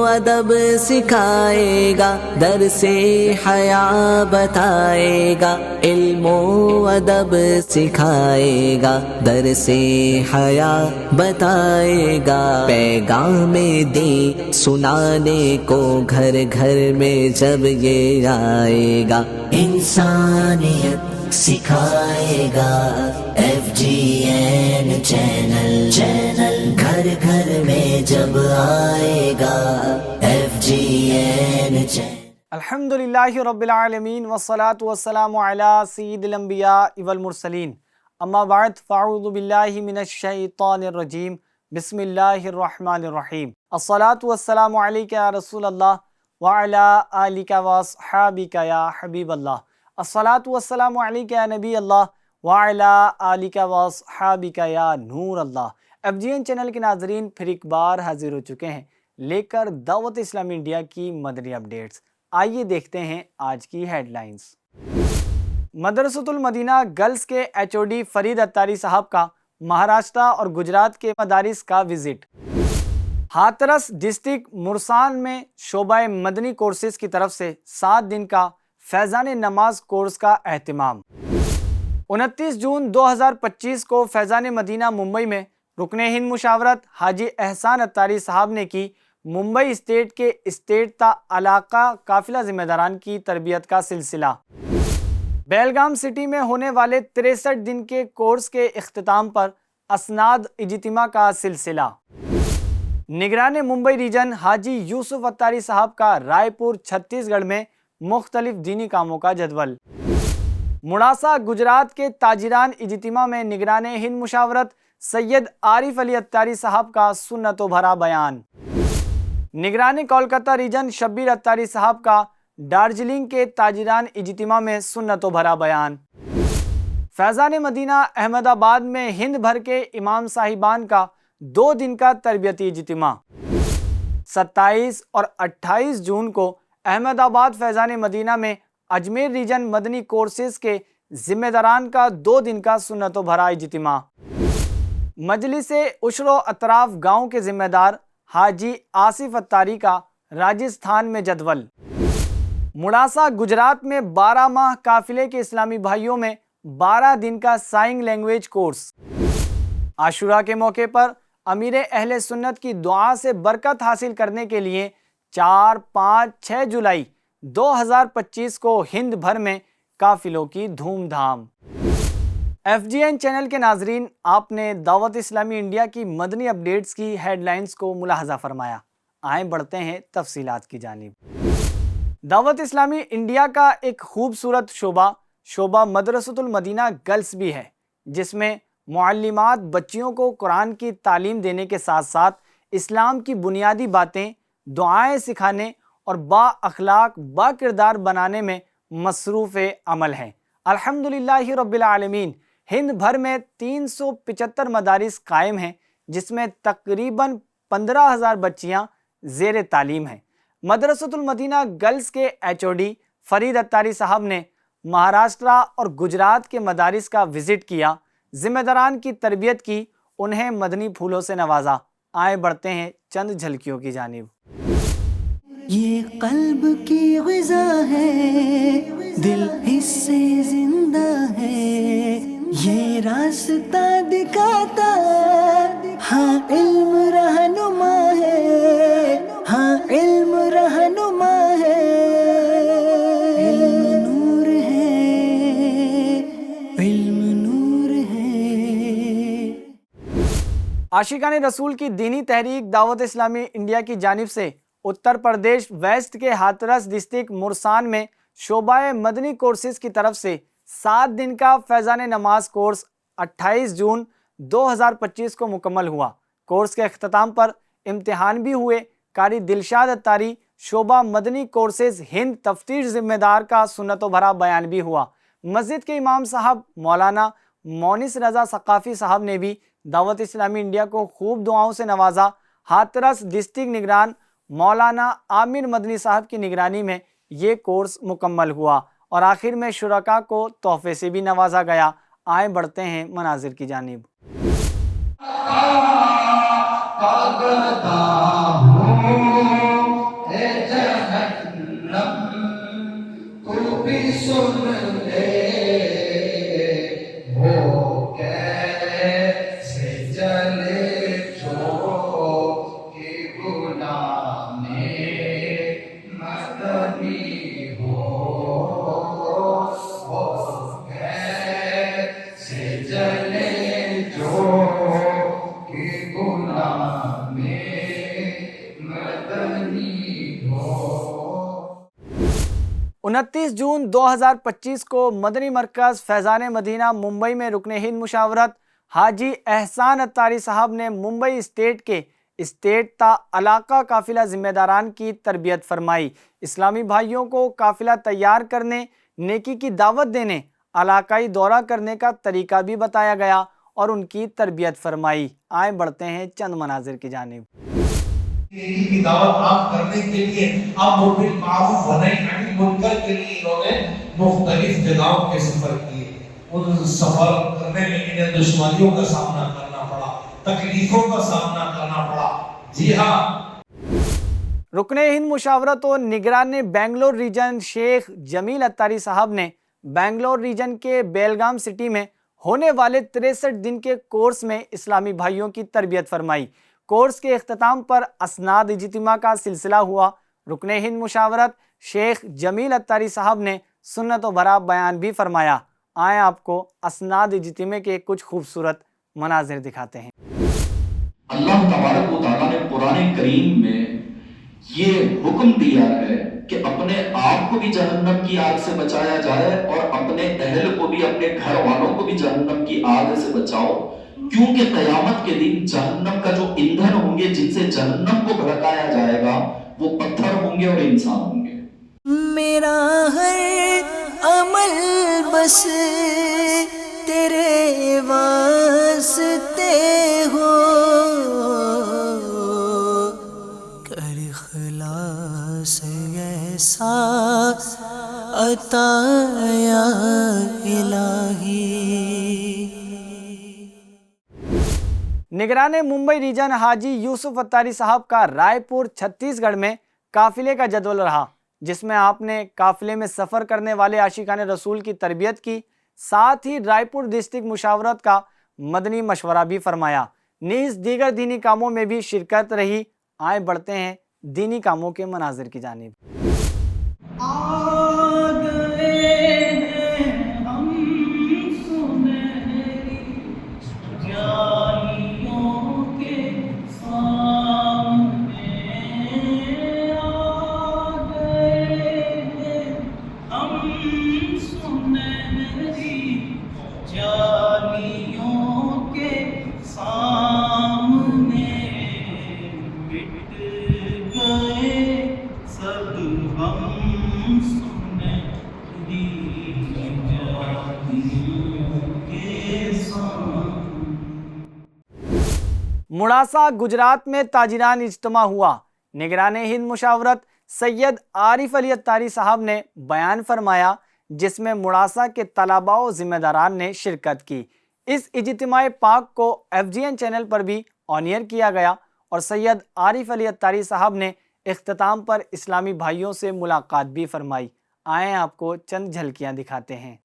ادب سکھائے گا، درس حیا بتائے گا، علم و ادب سکھائے گا، درس حیا بتائے گا، پیغام دین سنانے کو گھر گھر میں جب یہ آئے گا، انسانیت سکھائے گا، FGN چینل گھر گھر میں جب آئے گا، FGN چینل۔ الحمدللہ رب العالمین والصلاة والسلام علی سید الانبیاء والمرسلین، اما بعد فاعوذ باللہ من الشیطان الرجیم، بسم اللہ الرحمن الرحیم۔ الصلاة والسلام علیک یا رسول اللہ وعلی آلک واصحابک یا حبیب اللہ، الصلاة والسلام علیک یا نبی اللہ وعلی آلک واصحابک یا نور اللہ۔ FGN چینل کے ناظرین پھر ایک بار حاضر ہو چکے ہیں لے کر دعوت اسلامی انڈیا کی مدنی اپڈیٹس۔ آئیے دیکھتے ہیں آج کی ہیڈ لائنز۔ مدرسۃ المدینہ گرلز کے HOD فرید اتاری صاحب کا مہاراشٹر اور گجرات کے مدارس کا وزٹ۔ ہاتھرس ڈسٹرکٹ مرسان میں شعبہ مدنی کورسز کی طرف سے 7 دن کا فیضان نماز کورس کا اہتمام۔ 29 جون 2025 کو فیضان مدینہ ممبئی میں رکن ہند مشاورت حاجی احسان اتاری صاحب نے کی ممبئی اسٹیٹ کے اسٹیٹ تا علاقہ قافلہ ذمہ داران کی تربیت کا سلسلہ۔ بیلگام سٹی میں ہونے والے 63 دن کے کورس کے اختتام پر اسناد اجتماع کا سلسلہ۔ نگران ممبئی ریجن حاجی یوسف اتاری صاحب کا رائے پور چھتیس گڑھ میں مختلف دینی کاموں کا جدول۔ مڑاسا گجرات کے تاجران اجتماع میں نگران ہند مشاورت سید عارف علی اتاری صاحب کا سنت و بھرا بیان۔ نگران کولکتہ ریجن شبیر اتاری صاحب کا دارجلنگ کے تاجران اجتماع میں سنت و بھرا بیان۔ فیضان مدینہ احمد آباد میں ہند بھر کے امام صاحبان کا 2 دن کا تربیتی اجتماع۔ 27 اور 28 جون کو احمد آباد فیضان مدینہ میں اجمیر ریجن مدنی کورسز کے ذمہ داران کا 2 دن کا سنت و بھرا اجتماع۔ مجلس عشر و اطراف گاؤں کے ذمہ دار حاجی آصف اتاری کا راجستھان میں جدول۔ مڑاسا گجرات میں 12 ماہ قافلے کے اسلامی بھائیوں میں 12 دن کا سائن لینگویج کورس۔ عاشورہ کے موقع پر امیر اہل سنت کی دعا سے برکت حاصل کرنے کے لیے 4، 5، 6 جولائی 2025 کو ہند بھر میں قافلوں کی دھوم دھام۔ FGN چینل کے ناظرین، آپ نے دعوت اسلامی انڈیا کی مدنی اپڈیٹس کی ہیڈ لائنز کو ملاحظہ فرمایا۔ آئیں بڑھتے ہیں تفصیلات کی جانب۔ دعوت اسلامی انڈیا کا ایک خوبصورت شعبہ مدرسۃ المدینہ گرلز بھی ہے، جس میں معلمات بچیوں کو قرآن کی تعلیم دینے کے ساتھ ساتھ اسلام کی بنیادی باتیں، دعائیں سکھانے اور با اخلاق با کردار بنانے میں مصروف عمل ہیں۔ الحمدللہ رب العالمین، ہند بھر میں 375 مدارس قائم ہیں، جس میں تقریباً 15,000 بچیاں زیر تعلیم ہیں۔ مدرسۃ المدینہ گرلز کے HOD فرید اتاری صاحب نے مہاراشٹر اور گجرات کے مدارس کا وزٹ کیا، ذمہ داران کی تربیت کی، انہیں مدنی پھولوں سے نوازا۔ آئیں بڑھتے ہیں چند جھلکیوں کی جانب۔ یہ قلب کی غذا ہے، دل اس سے زندہ ہے، یہ راستہ دکھاتا، ہاں علم رہنما ہے، ہاں علم رہنما ہے، علم نور ہے، علم نور ہے۔ عاشقان رسول کی دینی تحریک دعوت اسلامی انڈیا کی جانب سے اتر پردیش ویسٹ کے ہاتھرس ڈسٹرکٹ مرسان میں شعبہ مدنی کورسز کی طرف سے 7 دن کا فیضان نماز کورس 28 جون 2025 کو مکمل ہوا۔ کورس کے اختتام پر امتحان بھی ہوئے۔ قاری دلشاد اتاری شعبہ مدنی کورسز ہند تفتیش ذمہ دار کا سنت و بھرا بیان بھی ہوا۔ مسجد کے امام صاحب مولانا مونس رضا ثقافی صاحب نے بھی دعوت اسلامی انڈیا کو خوب دعاؤں سے نوازا۔ ہاتھرس ڈسٹرکٹ نگران مولانا عامر مدنی صاحب کی نگرانی میں یہ کورس مکمل ہوا اور آخر میں شرکاء کو تحفے سے بھی نوازا گیا۔ آئیں بڑھتے ہیں مناظر کی جانب۔ 29 جون 2025 کو مدنی مرکز فیضان مدینہ ممبئی میں رکن ہند مشاورت حاجی احسان اتاری صاحب نے ممبئی اسٹیٹ کے اسٹیٹ تا علاقہ قافلہ ذمہ داران کی تربیت فرمائی۔ اسلامی بھائیوں کو قافلہ تیار کرنے، نیکی کی دعوت دینے، علاقائی دورہ کرنے کا طریقہ بھی بتایا گیا اور ان کی تربیت فرمائی۔ آئیں بڑھتے ہیں چند مناظر کی جانب۔ نیکی کی دعوت عام کرنے کے لیے، امر بالمعروف و نہی عن المنکر کے لیے انہوں نے مختلف جگہوں کے سفر کیے۔ ان سفر کرنے میں انہیں دشواریوں کا سامنا کرنا پڑا، تکلیفوں کا سامنا کرنا پڑا۔ جی ہاں، رکن ہند مشاورت و نگران بنگلور ریجن شیخ جمیل اتاری صاحب نے بنگلور ریجن کے بیلگام سٹی میں ہونے والے 63 دن کے کورس میں اسلامی بھائیوں کی تربیت فرمائی۔ کورس کے اختتام پر اسناد اجتماع کا سلسلہ ہوا۔ رکن ہند مشاورت شیخ جمیل اتاری صاحب نے سنت و بھرا بیان بھی فرمایا۔ آئیں آپ کو اسناد اجتماع کے کچھ خوبصورت مناظر دکھاتے ہیں۔ اللہ تبارک و تعالیٰ نے قرآن کریم میں یہ حکم دیا ہے کہ اپنے آپ کو بھی جہنم کی آگ سے بچایا جائے اور اپنے اہل کو بھی، اپنے گھر والوں کو بھی جہنم کی آگ سے بچاؤ، کیونکہ قیامت کے دن جہنم کا جو ایندھن ہوں گے، جن سے جہنم کو بھڑکایا جائے گا، وہ پتھر ہوں گے اور انسان ہوں گے۔ میرا ہر عمل بس تیرے واسطے ہو، کر اخلاص ایسا عطا یا الہی۔ نگران ممبئی ریجن حاجی یوسف اتاری صاحب کا رائے پور چھتیس گڑھ میں قافلے کا جدول رہا، جس میں آپ نے قافلے میں سفر کرنے والے عاشقان رسول کی تربیت کی، ساتھ ہی رائے پور ڈسٹرکٹ مشاورت کا مدنی مشورہ بھی فرمایا، نیز دیگر دینی کاموں میں بھی شرکت رہی۔ آئیں بڑھتے ہیں دینی کاموں کے مناظر کی جانب۔ مڑاسا گجرات میں تاجران اجتماع ہوا۔ نگران ہند مشاورت سید عارف علی اتاری صاحب نے بیان فرمایا، جس میں مڑاسا کے طلباء و ذمہ داران نے شرکت کی۔ اس اجتماع پاک کو FGN چینل پر بھی آن ایئر کیا گیا اور سید عارف علی اتاری صاحب نے اختتام پر اسلامی بھائیوں سے ملاقات بھی فرمائی۔ آئیں آپ کو چند جھلکیاں دکھاتے ہیں۔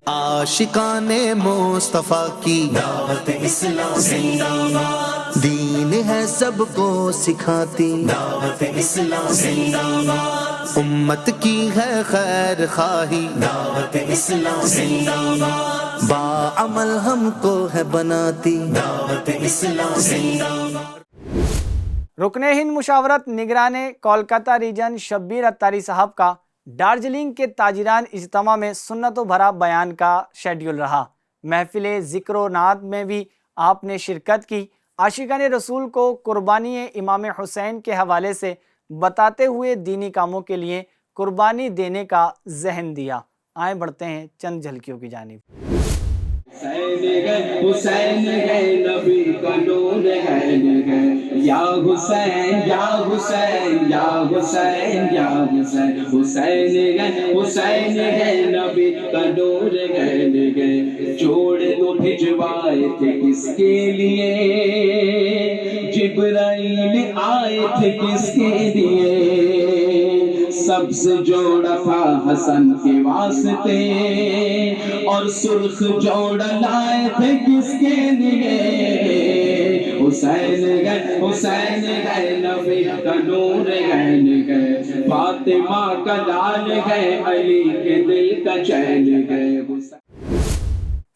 عاشقان مصطفیٰ کی دعوت اسلام زندہ باد، دین ہے سب کو سکھاتی دعوت اسلام زندہ باد، امت کی ہے خیر خواہی دعوت اسلام زندہ باد، باعمل ہم کو ہے بناتی دعوت اسلام زندہ باد۔ رکن ہند مشاورت نگران کولکاتہ ریجن شبیر اتاری صاحب کا دارجلنگ کے تاجران اجتماع میں سنت و بھرا بیان کا شیڈیول رہا۔ محفل ذکر و نعت میں بھی آپ نے شرکت کی، عاشقان رسول کو قربانی امام حسین کے حوالے سے بتاتے ہوئے دینی کاموں کے لیے قربانی دینے کا ذہن دیا۔ آئیں بڑھتے ہیں چند جھلکیوں کی جانب۔ حسین ہے نبی کا نور ہے، یا حسین یا حسین یا حسین یا حسین، حسین ہے نبی کا نور ہے، جوڑ تو بھجوائے تھے کس کے لیے، جبرائیل آئے تھے کس کے لیے، سب سے جوڑا تھا حسن کے واسطے اور سرخ جوڑا لائے تھے کس کے لیے، حسین گئے نبی کا نور گئے، فاطمہ کا لال گئے، علی کے دل کا چین گئے۔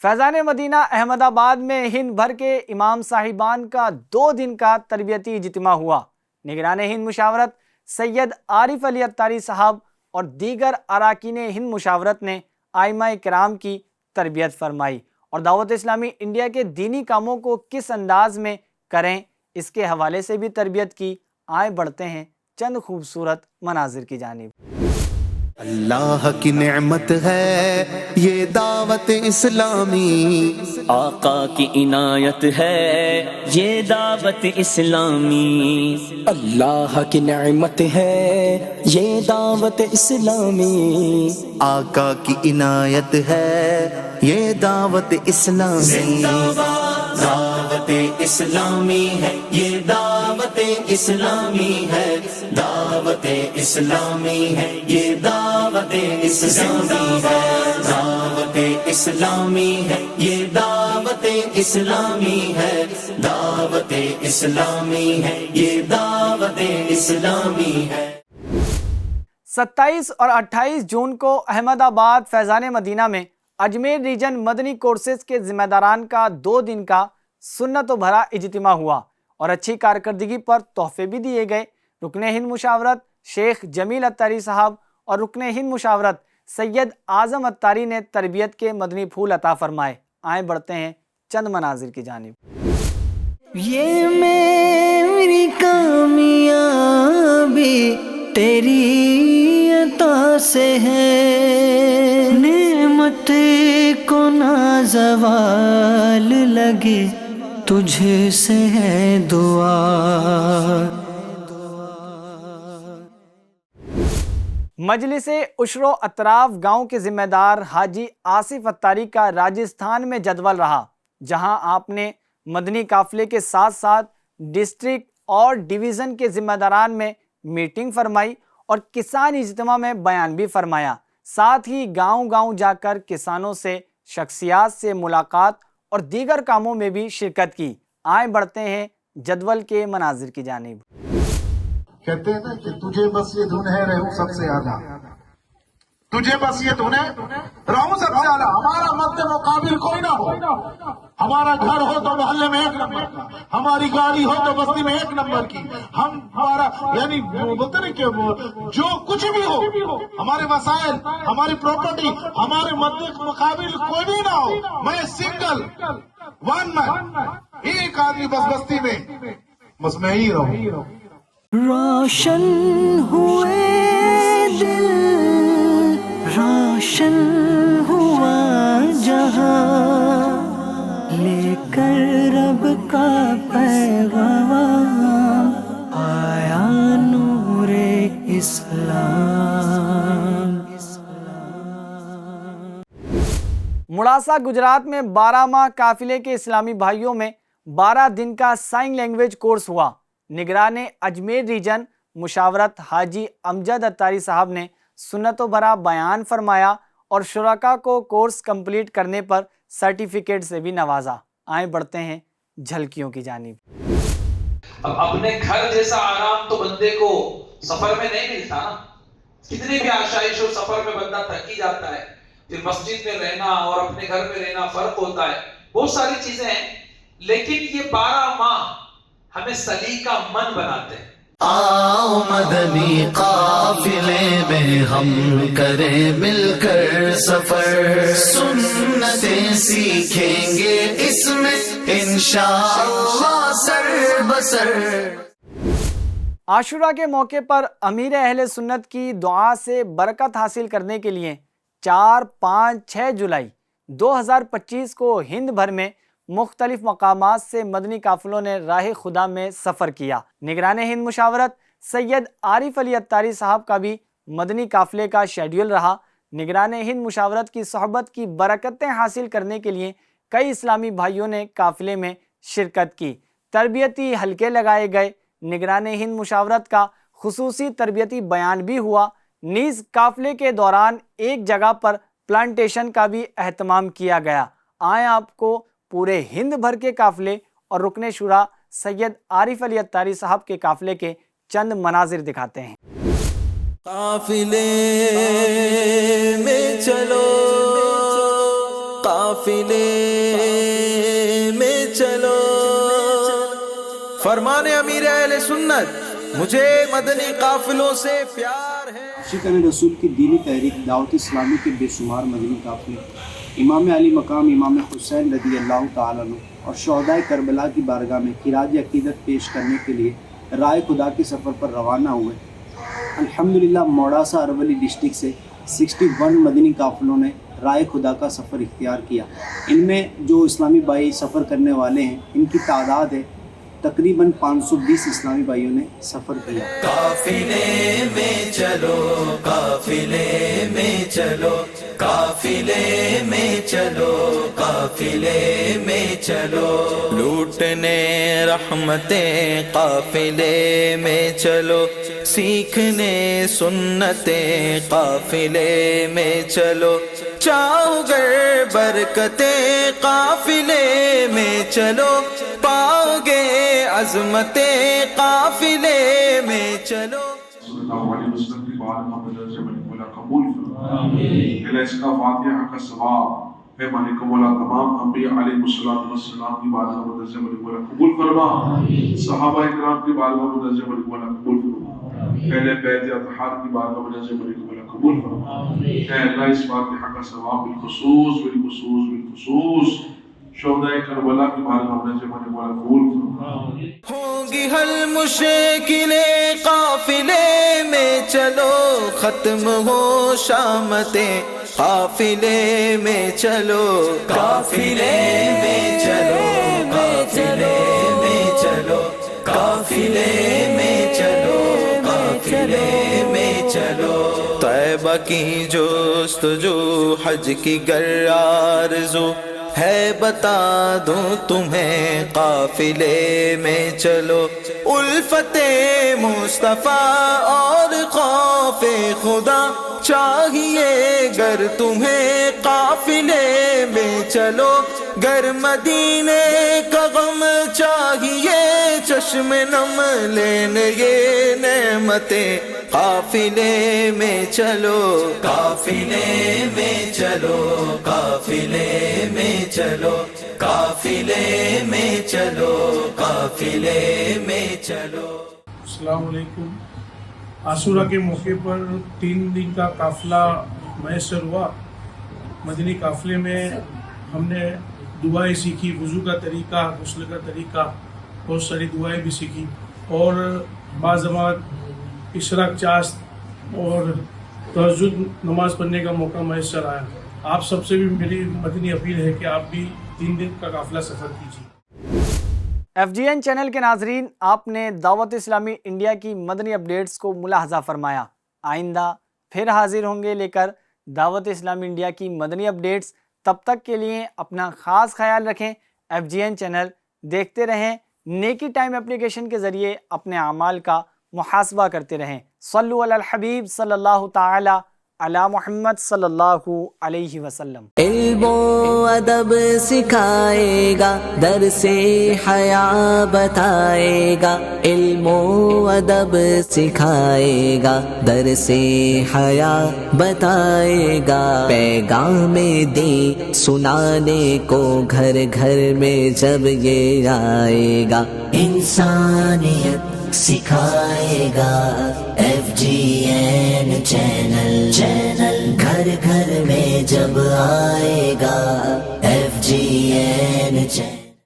فیضان مدینہ احمد آباد میں ہند بھر کے امام صاحبان کا 2 دن کا تربیتی اجتماع ہوا۔ نگران ہند مشاورت سید عارف علی اتاری صاحب اور دیگر اراکین ہند مشاورت نے ائمہ کرام کی تربیت فرمائی اور دعوت اسلامی انڈیا کے دینی کاموں کو کس انداز میں کریں اس کے حوالے سے بھی تربیت کی۔ آئیں بڑھتے ہیں چند خوبصورت مناظر کی جانب۔ اللہ کی نعمت ہے یہ دعوت اسلامی، آقا کی عنایت ہے یہ دعوت اسلامی، اللہ کی نعمت ہے یہ دعوت اسلامی، آقا کی عنایت ہے یہ دعوت اسلامی، دعوت اسلامی ہے یہ دعوت اسلامی ہے، دعوت اسلامی ہے یہ دعوت اسلامی ہے، دعوت اسلامی ہے یہ دعوت اسلامی ہے، دعوت اسلامی ہے یہ دعوت اسلامی ہے۔ 27 اور 28 جون کو احمد آباد فیضان مدینہ میں اجمیر ریجن مدنی کورسز کے ذمہ داران کا 2 دن کا سنت و بھرا اجتماع ہوا اور اچھی کارکردگی پر تحفے بھی دیے گئے۔ رکن ہند مشاورت شیخ جمیل اتاری صاحب اور رکن ہند مشاورت سید اعظم اتاری نے تربیت کے مدنی پھول عطا فرمائے۔ آئیں بڑھتے ہیں چند مناظر کی جانب۔ یہ میری کامیابی تیری عطا سے ہے، نعمت کو نہ زوال لگے تجھ سے ہے دعا۔ مجلس عشر و اطراف گاؤں کے ذمہ دار حاجی آصف اتاری کا راجستھان میں جدول رہا، جہاں آپ نے مدنی قافلے کے ساتھ ساتھ ڈسٹرکٹ اور ڈویژن کے ذمہ داران میں میٹنگ فرمائی اور کسان اجتماع میں بیان بھی فرمایا۔ ساتھ ہی گاؤں گاؤں جا کر کسانوں سے شخصیات سے ملاقات اور دیگر کاموں میں بھی شرکت کی۔ آئیں بڑھتے ہیں جدول کے مناظر کی جانب۔ کہتے ہیں نا کہ تجھے بس یہ دھن ہے رہوں سب سے اعلیٰ، تجھے بس یہ دھن ہے رہوں سب سے اعلیٰ، ہمارا مد مقابل کوئی نہ ہو، ہمارا گھر ہو تو محلے میں 1 نمبر کا، ہماری گاڑی ہو تو بستی میں 1 نمبر کی، ہمارا یعنی بولتے نا کہ جو کچھ بھی ہو، ہمارے وسائل، ہماری پراپرٹی، ہمارے مد مقابل کوئی بھی نہ ہو، میں سنگل 1 مین، ایک آدمی بس بستی میں، بس میں ہی رہوں۔ روشن ہوئے دل، روشن ہوا جہاں، لے کر رب کا پیغام آیا نور اسلام۔ مڑاسا گجرات میں 12 ماہ قافلے کے اسلامی بھائیوں میں 12 دن کا سائن لینگویج کورس ہوا۔ نگران اجمیر ریجن مشاورت حاجی امجد اتاری صاحب نے سنت و بھرا بیان فرمایا اور شرکاء کو کورس کمپلیٹ کرنے پر سرٹیفکیٹ سے بھی نوازا۔ آئیں بڑھتے ہیں جھلکیوں کی جانب۔ اب اپنے گھر جیسا آرام تو بندے کو سفر میں نہیں ملتا نا، کتنی بھی آشائش ہو سفر میں بندہ تھک ہی جاتا ہے، پھر مسجد میں رہنا اور اپنے گھر میں رہنا فرق ہوتا ہے، بہت ساری چیزیں ہیں، لیکن یہ 12 ماہ ہمیں سلیقہ من بناتے ہیں۔ آؤ مدنی قافلے میں ہم کریں مل کر سفر، سنتیں سیکھیں گے اس میں انشاءاللہ سر بسر۔ عاشورہ کے موقع پر امیر اہل سنت کی دعا سے برکت حاصل کرنے کے لیے 4، 5، 6 جولائی 2025 کو ہند بھر میں مختلف مقامات سے مدنی قافلوں نے راہ خدا میں سفر کیا۔ نگران ہند مشاورت سید عارف علی اتاری صاحب کا بھی مدنی قافلے کا شیڈیول رہا۔ نگران ہند مشاورت کی صحبت کی برکتیں حاصل کرنے کے لیے کئی اسلامی بھائیوں نے قافلے میں شرکت کی، تربیتی حلقے لگائے گئے، نگران ہند مشاورت کا خصوصی تربیتی بیان بھی ہوا، نیز قافلے کے دوران ایک جگہ پر پلانٹیشن کا بھی اہتمام کیا گیا۔ آئیں آپ کو پورے ہند بھر کے قافلے اور رکن شورا سید عارف علی اتاری صاحب کے قافلے کے چند مناظر دکھاتے ہیں۔ قافلے میں چلو، قافلے میں چلو، فرمان امیر اہل سنت، مجھے مدنی قافلوں سے پیار ہے۔ عاشقان رسول کی دینی تحریک دعوت اسلامی کے بے شمار مدنی قافلے امام علی مقام امام حسین رضی اللہ تعالیٰ عنہ اور شہدائے کربلا کی بارگاہ میں خراج عقیدت پیش کرنے کے لیے رائے خدا کے سفر پر روانہ ہوئے۔ الحمدللہ موڑاسا ارولی ڈسٹرکٹ سے 61 مدنی قافلوں نے رائے خدا کا سفر اختیار کیا۔ ان میں جو اسلامی بھائی سفر کرنے والے ہیں ان کی تعداد ہے تقریباً 520 اسلامی بھائیوں نے سفر کیا۔ قافلے میں چلو قافلے میں چلو قافلے میں چلو قافلے میں چلو لوٹنے رحمتیں قافلے میں چلو سیکھنے سنتیں قافلے میں چلو چاہو گر برکتیں قافلے میں چلو پاؤ گے عظمتیں قافلے میں چلو۔ صلی اللہ علیہ وسلم کی بات محمد سے ملک مولا قبول فرما، پہلے اس کا فاتحہ کا ثواب اے مالک مولا تمام انبیاء علیہ السلام کی بات محمد سے ملک مولا قبول فرما، صحابہ اکرام کی بات محمد سے ملک مولا قبول فرما، پہلے بیت اطہار کی بات محمد سے ملک مولا قبول فرما۔ اے اللہ اس فاتحہ کا ثواب بالخصوص شہدائے کربلا کی بات محمد سے ملک مولا قبول فرما۔ ہوں گی حل مشکلیں قافلے میں چلو ختم ہو شامتیں قافلے میں چلو قافلے میں چلو قافلے میں چلو قافلے میں چلو قافلے میں چلو طیبہ کی جستجو حج کی گر آرزو ہے بتا دوں تمہیں قافلے میں چلو الفت مصطفیٰ اور خوف خدا چاہیے گر تمہیں قافلے میں چلو گر مدینے کا غم چاہیے چشم نم لینے یہ نعمتیں قافلے میں چلو قافلے میں چلو قافلے میں چلو قافلے میں چلو قافلے میں چلو۔ السلام علیکم۔ عاشورہ کے موقع پر 3 دن کا قافلہ میسر ہوا۔ مدنی قافلے میں ہم نے دعائیں سیکھی، وضو کا طریقہ، غسل کا طریقہ، بہت ساری دعائیں بھی سیکھی اور بعض اوقات اشراق چاشت اور تہجد نماز پڑھنے کا موقع میسر آیا۔ آپ سب سے بھی میری مدنی اپیل ہے کہ آپ بھی 3 دن کا قافلہ سفر کیجیے۔ FGN چینل کے ناظرین، آپ نے دعوت اسلامی انڈیا کی مدنی اپڈیٹس کو ملاحظہ فرمایا۔ آئندہ پھر حاضر ہوں گے لے کر دعوت اسلامی انڈیا کی مدنی اپڈیٹس۔ تب تک کے لیے اپنا خاص خیال رکھیں۔ FGN چینل دیکھتے رہیں، نیکی ٹائم اپلیکیشن کے ذریعے اپنے اعمال کا محاسبہ کرتے رہیں۔ صلو علی الحبیب صلی اللہ تعالی علی محمد صلی اللہ علیہ وسلم۔ علم و ادب سکھائے گا، درس حیا بتائے گا، علم و ادب سکھائے گا، درس حیا بتائے گا، پیغام دین سنانے کو گھر گھر میں جب یہ آئے گا، انسانیت سکھائے گا۔ FGN چینل گھر گھر میں جب آئے گا، FGN چینل